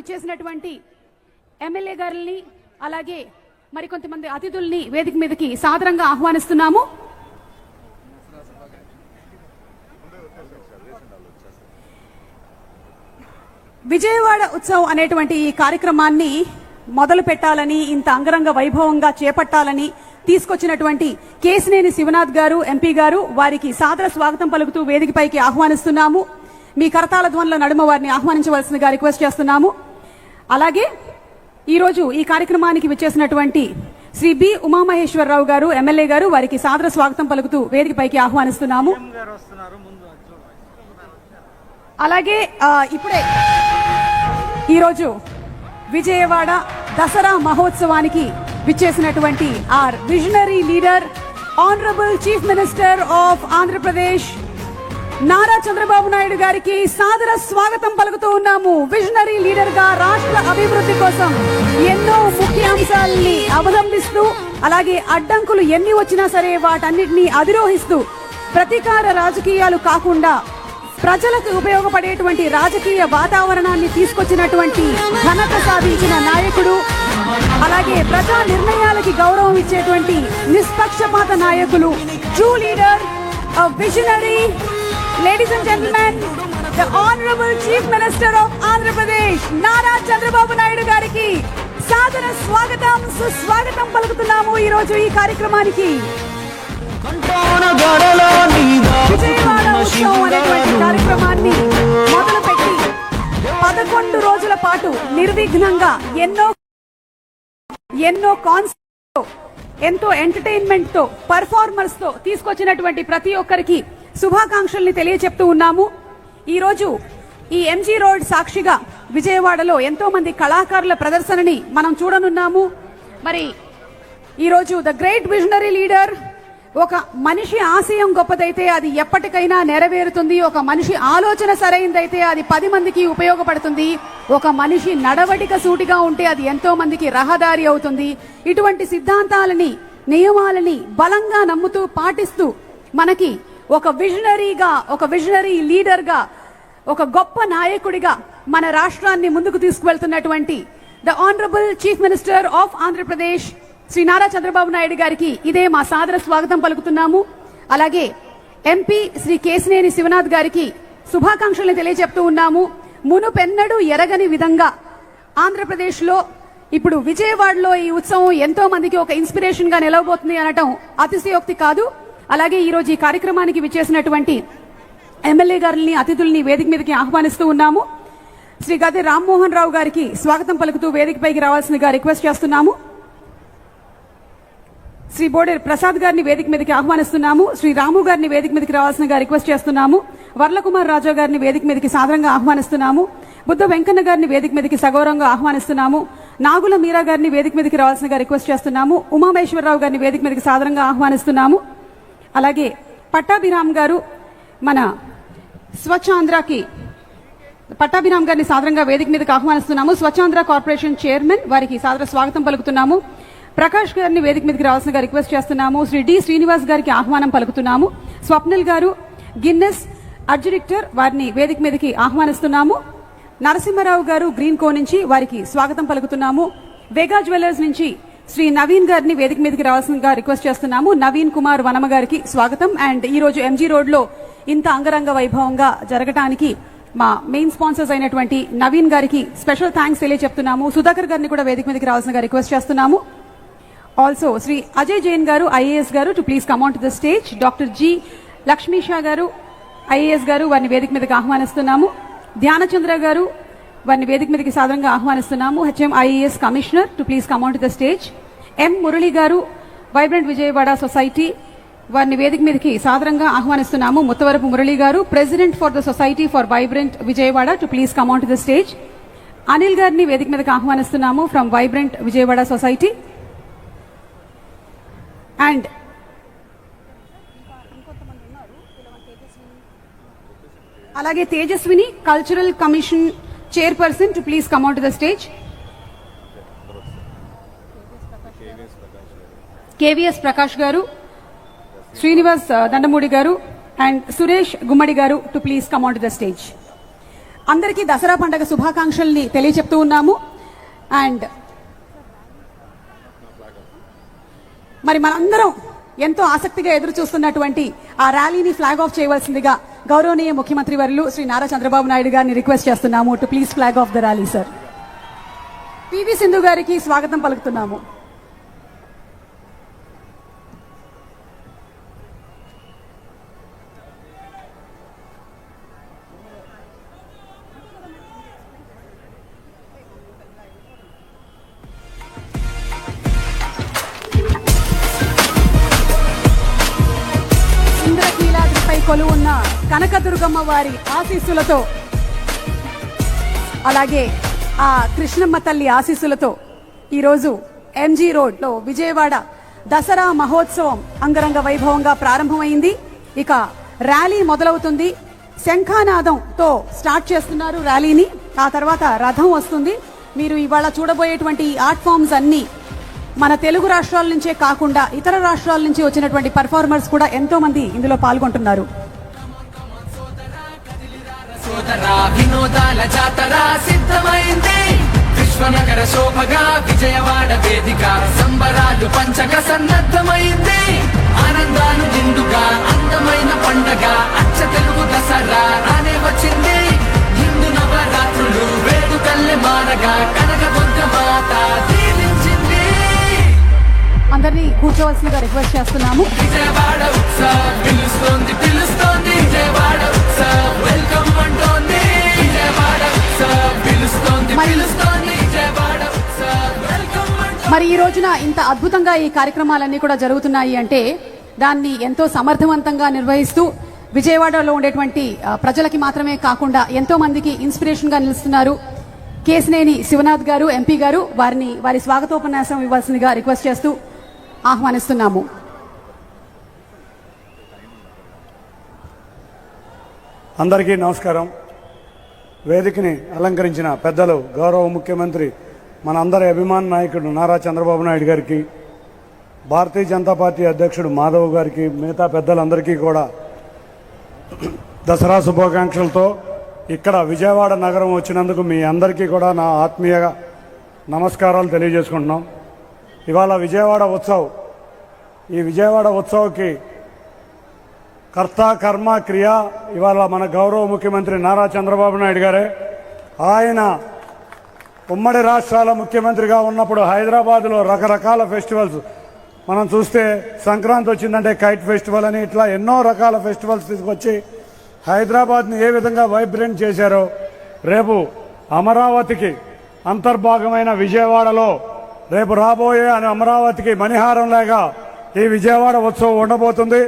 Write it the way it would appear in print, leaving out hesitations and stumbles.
విచ్చేసినటువంటి ఎమ్మెల్యే గారిని అలాగే మరికొంతమంది అతిథుల్ని వేదిక మీదకి సాదరంగా ఆహ్వానిస్తున్నాము. విజయవాడ ఉత్సవం అనేటువంటి ఈ కార్యక్రమాన్ని మొదలు పెట్టాలని, ఇంత అంగరంగ వైభవంగా చేపట్టాలని తీసుకొచ్చినటువంటి కేశినేని శివనాథ్ గారు ఎంపీ గారు, వారికి సాదర స్వాగతం పలుకుతూ వేదికపైకి ఆహ్వానిస్తున్నాము. మీ కరతాళ ధ్వనుల నడుమ వారిని ఆహ్వానించవలసిందిగా రిక్వెస్ట్ చేస్తున్నాము. అలాగే ఈరోజు ఈ కార్యక్రమానికి విచ్చేసినటువంటి శ్రీ బి ఉమామహేశ్వరరావు గారు ఎమ్మెల్యే గారు, వారికి సాదర స్వాగతం పలుకుతూ వేదికపైకి ఆహ్వానిస్తున్నాము. అలాగే ఇప్పుడే ఈరోజు విజయవాడ దసరా మహోత్సవానికి విచ్చేసినటువంటి our visionary leader honourable chief minister of Andhra Pradesh Nara Chandrababu Naidu గారికి సాదర స్వాగతం పలుకుతూ ఉన్నాము. విజనరీ లీడర్ గా రాష్ట్ర అభివృద్ధి కోసం ఎన్నో ముఖ్యాంశాలని అవలంబిస్తూ, అలాగే అడ్డంకులు ఎన్ని వచ్చినా సరే వాటన్నిటినీ అధిరోహిస్తూ, ప్రతీకార రాజకీయాలు కాకుండా ప్రజలకు ఉపయోగపడేటువంటి రాజకీయ వాతావరణాన్ని తీసుకొచ్చినటువంటి ఘనత సాధించిన నాయకుడు, అలాగే ప్రజా నిర్ణయాలకి గౌరవం ఇచ్చేటువంటి నిష్పక్షపాత నాయకులు, true leader, visionary. Ladies and gentlemen, the Honorable Chief Minister of Andhra Pradesh, Nara Chandrababu Naidu గారికి సాదర స్వాగతం సుస్వాగతం పలుకుతున్నాము. ఈ రోజు ఈ కార్యక్రమానికి విజయవాడ ఉత్సవం అనేటువంటి కార్యక్రమాన్ని మొదలుపెట్టి 11 రోజుల పాటు నిర్విఘ్నంగా ఎన్నో కాన్సెప్ట్స్ తో, ఎంతో ఎంటర్టైన్మెంట్ తో, పర్ఫార్మర్స్ తో తీసుకొచ్చినటువంటి ప్రతి ఒక్కరికి శుభాకాంక్షల్ని తెలియచెప్తూ ఉన్నాము. ఈ రోజు ఈ ఎంజీ రోడ్ సాక్షిగా విజయవాడలో ఎంతో మంది కళాకారుల ప్రదర్శనని మనం చూడనున్నాము. మరి ఈరోజు ద గ్రేట్ విజనరీ లీడర్, ఒక మనిషి ఆశయం గొప్పదైతే అది ఎప్పటికైనా నెరవేరుతుంది. ఒక మనిషి ఆలోచన సరైనదైతే అది 10 మందికి ఉపయోగపడుతుంది. ఒక మనిషి నడవడిక సూటిగా ఉంటే అది ఎంతో మందికి రహదారి అవుతుంది. ఇటువంటి సిద్ధాంతాలని, నియమాలని బలంగా నమ్ముతూ పాటిస్తూ మనకి ఒక విజనరీగా, ఒక విజనరీ లీడర్ గా, ఒక గొప్ప నాయకుడిగా మన రాష్ట్రాన్ని ముందుకు తీసుకువెళ్తున్నటువంటి the honourable chief minister of Andhra Pradesh Shri Nara Chandrababu Naidu గారికి ఇదే మా సాదర స్వాగతం పలుకుతున్నాము. అలాగే ఎంపీ శ్రీ కేశినేని శివనాథ్ గారికి శుభాకాంక్షల్ని తెలియజెప్తూ ఉన్నాము. మునుపెన్నడూ ఎరగని విధంగా ఆంధ్రప్రదేశ్ లో ఇప్పుడు విజయవాడలో ఈ ఉత్సవం ఎంతో మందికి ఒక ఇన్స్పిరేషన్ గా నిలవబోతుంది అనటం అతిశయోక్తి కాదు. అలాగే ఈ రోజు ఈ కార్యక్రమానికి విచ్చేసినటువంటి ఎమ్మెల్యే గారిని, అతిథుల్ని వేదిక మీదకి ఆహ్వానిస్తూ ఉన్నాము. శ్రీ గద్దె రామ్మోహన్ రావు గారికి స్వాగతం పలుకుతూ వేదికపైకి రావాల్సిందిగా రిక్వెస్ట్ చేస్తున్నాము. శ్రీ బోడేర్ ప్రసాద్ గారిని వేదిక మీదకి ఆహ్వానిస్తున్నాము. శ్రీ రాము గారిని వేదిక మీదకి రావాల్సిందిగా రిక్వెస్ట్ చేస్తున్నాము. వర్లకుమార్ రాజా గారిని వేదిక మీదకి సాదరంగా ఆహ్వానిస్తున్నాము. బుద్ధ వెంకన్న గారిని వేదిక మీదకి సగౌరవంగా ఆహ్వానిస్తున్నాము. నాగుల మీరా గారిని వేదిక మీదకి రావాల్సిందిగా రిక్వెస్ట్ చేస్తున్నాము. ఉమామహేశ్వరరావు గారిని వేదిక మీదకి సాదరంగా ఆహ్వానిస్తున్నాము. అలాగే పట్టాభిరామ్ గారు, మన స్వచ్ఛాంధ్రకి పట్టాభిరామ్ గారిని సాదరంగా వేదిక మీదకి ఆహ్వానిస్తున్నాము. స్వచ్ఛాంధ్ర కార్పొరేషన్ చైర్మన్, వారికి సాదర స్వాగతం పలుకుతున్నాము. ప్రకాష్ గారిని వేదిక మీదకి రావాల్సిందిగా రిక్వెస్ట్ చేస్తున్నాము. శ్రీ డి శ్రీనివాస్ గారికి ఆహ్వానం పలుకుతున్నాము. స్వప్నిల్ గారు, గిన్నెస్ అడ్జిడిక్టర్, వారిని వేదిక మీదకి ఆహ్వానిస్తున్నాము. నరసింహారావు గారు గ్రీన్ కో నుంచి, వారికి స్వాగతం పలుకుతున్నాము. వేగా జ్యువెలర్స్ నుంచి శ్రీ నవీన్ గారిని వేదిక మీదకి రావాల్సిందిగా రిక్వెస్ట్ చేస్తున్నాము. నవీన్ కుమార్ వనమ గారికి స్వాగతం. అండ్ ఈ రోజు ఎంజీ రోడ్ లో ఇంత అంగరంగ వైభవంగా జరగటానికి మా మెయిన్ స్పాన్సర్స్ అయినటువంటి నవీన్ గారికి స్పెషల్ థ్యాంక్స్ తెలియజెప్తున్నాము. సుధాకర్ గారిని కూడా వేదిక మీదకి రావాల్సిందిగా రిక్వెస్ట్ చేస్తున్నాము. ఆల్సో శ్రీ అజయ్ జైన్ గారు ఐఏఎస్ గారు to please come on to the stage. Doctor G Lakshmisha గారు ఐఏఎస్ గారు, వారిని వేదిక మీదకి ఆహ్వానిస్తున్నాము. ధ్యానచంద్ర గారు, వారిని వేదిక మీదకి సాధారణంగా ఆహ్వానిస్తున్నాము. HM IAS commissioner to please come on to the stage. M Murali garu, vibrant Vijayawada society, వారిని వేదిక మీదకి సాధారణంగా ఆహ్వానిస్తున్నాము. Muttavarapu Murali garu, president for the society for vibrant Vijayawada to please come on to the stage. Anil గారిని వేదిక మీదకి ఆహ్వానిస్తున్నాము from vibrant Vijayawada society. And అలాగే Tejaswini, cultural commission chairperson to please come on to the stage. KVS Prakash garu, Srinivas Dandamudi garu and Suresh Gummadi garu to please come on to the stage. అందరికీ దసరా పండుగ శుభాకాంక్షల్ని తెలియచెప్తూ ఉన్నాము. And మరి మనందరం ఎంతో ఆసక్తిగా ఎదురు చూస్తున్నటువంటి ఆ ర్యాలీని ఫ్లాగ్ ఆఫ్ చేయవలసిందిగా గౌరవనీయ ముఖ్యమంత్రి వర్యులు శ్రీ నారా చంద్రబాబు నాయుడు గారిని రిక్వెస్ట్ చేస్తున్నాము to please flag of the rally. Sir, PV Sindhu గారికి స్వాగతం పలుకుతున్నాము. ఇంద్రకీలాద్రిపై కొలువున్న కనకదుర్గమ్మ వారి ఆశీస్సులతో, అలాగే ఆ కృష్ణమ్మ తల్లి ఆశీస్సులతో ఈరోజు ఎంజీ రోడ్లో విజయవాడ దసరా మహోత్సవం అంగరంగ వైభవంగా ప్రారంభమైంది. ఇక ర్యాలీ మొదలవుతుంది. శంఖానాదంతో స్టార్ట్ చేస్తున్నారు ర్యాలీని. ఆ తర్వాత రథం వస్తుంది. మీరు ఇవాళ చూడబోయేటువంటి ఆర్ట్ ఫామ్స్ అన్ని మన తెలుగు రాష్ట్రాల నుంచే కాకుండా ఇతర రాష్ట్రాల నుంచి వచ్చినటువంటి పర్ఫార్మర్స్ కూడా ఎంతో మంది ఇందులో పాల్గొంటున్నారు. వినోదాల జాతర సిద్ధమైంది. విశ్వనగర శోభగా విజయవాడ వేదిక సంబరాలు పంచక సన్నద్ధమైంది. ఆనందాలు నిండుగా అందమైన పండగ అచ్చ తెలుగు దసరా రానే వచ్చింది. హిందూ నవరాత్రులు వేడుకల్లె మారగా కనకదుర్గ మాత దీవించింది. అందరినీ కూర్చోవలసిందిగా రిక్వెస్ట్ చేస్తున్నాము. విజయవాడ ఉత్సవ్ పిలుస్తోంది పిలుస్తోంది. విజయవాడ ఉత్సవ్ వెల్కమ్ అంటోంది. విజయవాడ ఉత్సవ్ పిలుస్తోంది పిలుస్తోంది. విజయవాడ ఉత్సవ్ వెల్కమ్ అంటోంది. మరి ఈ రోజున ఇంత అద్భుతంగా ఈ కార్యక్రమాలన్నీ కూడా జరుగుతున్నాయి అంటే దాన్ని ఎంతో సమర్థవంతంగా నిర్వహిస్తూ విజయవాడలో ఉండేటువంటి ప్రజలకి మాత్రమే కాకుండా ఎంతో మందికి ఇన్స్పిరేషన్ గా నిలుస్తున్నారు కేసినేని శివనాథ్ గారు, ఎంపీ గారు. వారి స్వాగతోపన్యాసం ఇవ్వాల్సిందిగా రిక్వెస్ట్ చేస్తూ ఆహ్వానిస్తున్నాము. అందరికీ నమస్కారం. వేదికని అలంకరించిన పెద్దలు గౌరవ ముఖ్యమంత్రి మన అందరి అభిమాన నాయకుడు నారా చంద్రబాబు నాయుడు గారికి, భారతీయ జనతా పార్టీ అధ్యక్షుడు మాధవ్ గారికి, మిగతా పెద్దలందరికీ కూడా దసరా శుభాకాంక్షలతో ఇక్కడ విజయవాడ నగరం వచ్చినందుకు మీ అందరికీ కూడా నా ఆత్మీయ నమస్కారాలు తెలియజేసుకుంటున్నాం. ఇవాళ విజయవాడ ఉత్సవ్, ఈ విజయవాడ ఉత్సవ్కి కర్త కర్మ క్రియ ఇవాళ మన గౌరవ ముఖ్యమంత్రి నారా చంద్రబాబు నాయుడు గారే. ఆయన ఉమ్మడి రాష్ట్రాల ముఖ్యమంత్రిగా ఉన్నప్పుడు హైదరాబాద్లో రకరకాల ఫెస్టివల్స్ మనం చూస్తే సంక్రాంతి వచ్చిందంటే కైట్ ఫెస్టివల్ అని ఇట్లా ఎన్నో రకాల ఫెస్టివల్స్ తీసుకొచ్చి హైదరాబాద్ని ఏ విధంగా వైబ్రెంట్ చేశారో రేపు అమరావతికి అంతర్భాగమైన విజయవాడలో రేపు రాబోయే అమరావతికి మణిహారం లాగా ఈ విజయవాడ ఉత్సవం ఉండబోతుంది.